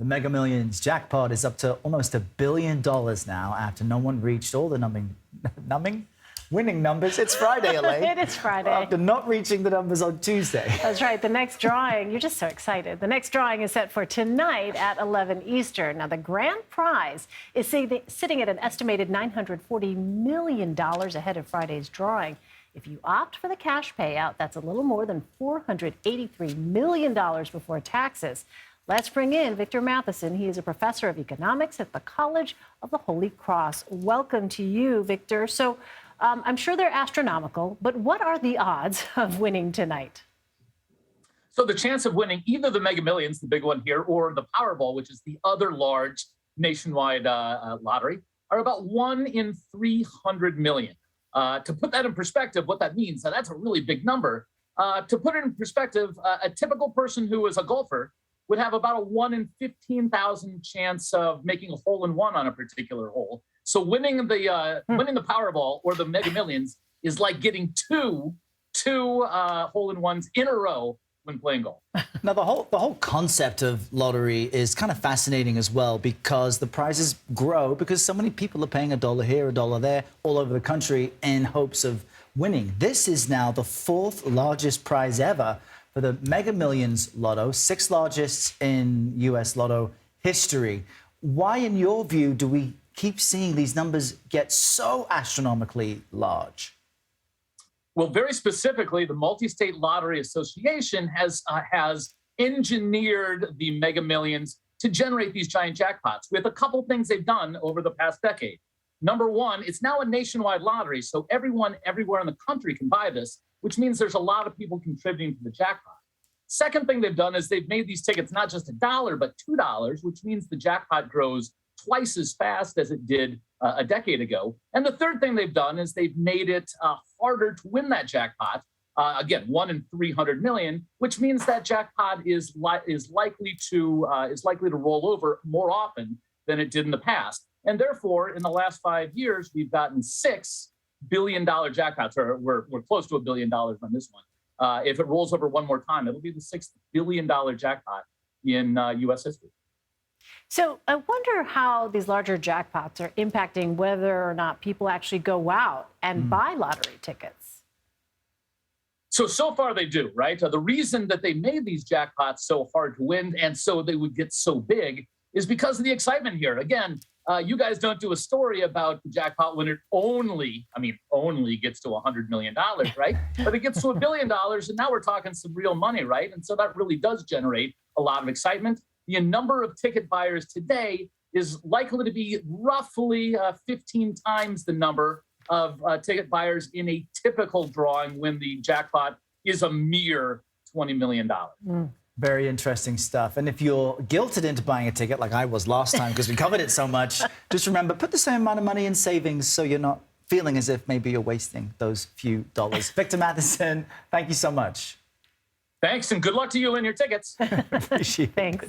The Mega Millions jackpot is up to almost $1 billion now after no one reached all the winning numbers. It's Friday, Elaine. It is Friday. After not reaching the numbers on Tuesday. That's right. The next drawing, you're just so excited. The next drawing is set for tonight at 11 Eastern. Now, the grand prize is sitting at an estimated $940 million ahead of Friday's drawing. If you opt for the cash payout, that's a little more than $483 million before taxes. Let's bring in Victor Matheson. He is a professor of economics at the College of the Holy Cross. Welcome to you, Victor. So I'm sure they're astronomical, but what are the odds of winning tonight? So the chance of winning either the Mega Millions, the big one here, or the Powerball, which is the other large nationwide lottery, are about 1 in 300 million. To put that in perspective, what that means, now that's a really big number. To put it in perspective, a typical person who is a golfer would have about a 1 in 15,000 chance of making a hole-in-one on a particular hole. So winning the Powerball or the Mega Millions is like getting two hole-in-ones in a row when playing golf. Now, the whole concept of lottery is kind of fascinating as well, because the prizes grow because so many people are paying $1 here, $1 there, all over the country in hopes of winning. This is now the 4th largest prize ever for the Mega Millions Lotto, 6th largest in U.S. Lotto history. Why, in your view, do we keep seeing these numbers get so astronomically large? Well, very specifically, the Multi-State Lottery Association has engineered the Mega Millions to generate these giant jackpots with a couple things they've done over the past decade. Number one, it's now a nationwide lottery, so everyone everywhere in the country can buy this, which means there's a lot of people contributing to the jackpot. Second thing they've done is they've made these tickets not just $1, but $2, which means the jackpot grows twice as fast as it did a decade ago. And the third thing they've done is they've made it harder to win that jackpot. Again, 1 in 300 million, which means that jackpot is likely to roll over more often than it did in the past. And therefore, in the last 5 years, we've gotten $6 billion jackpots, or we're close to $1 billion on this one. If it rolls over one more time, it'll be the $6 billion jackpot in U.S. history. So I wonder how these larger jackpots are impacting whether or not people actually go out and buy lottery tickets. So far they do, right? The reason that they made these jackpots so hard to win and so they would get so big is because of the excitement here. Again, you guys don't do a story about the jackpot when it only gets to $100 million, right? But it gets to $1 billion, and now we're talking some real money, right? And so that really does generate a lot of excitement. The number of ticket buyers today is likely to be roughly 15 times the number of ticket buyers in a typical drawing when the jackpot is a mere $20 million. Very interesting stuff. And if you're guilted into buying a ticket, like I was last time because we covered it so much, just remember, put the same amount of money in savings so you're not feeling as if maybe you're wasting those few dollars. Victor Matheson, thank you so much. Thanks, and good luck to you and your tickets. Appreciate it. Thanks.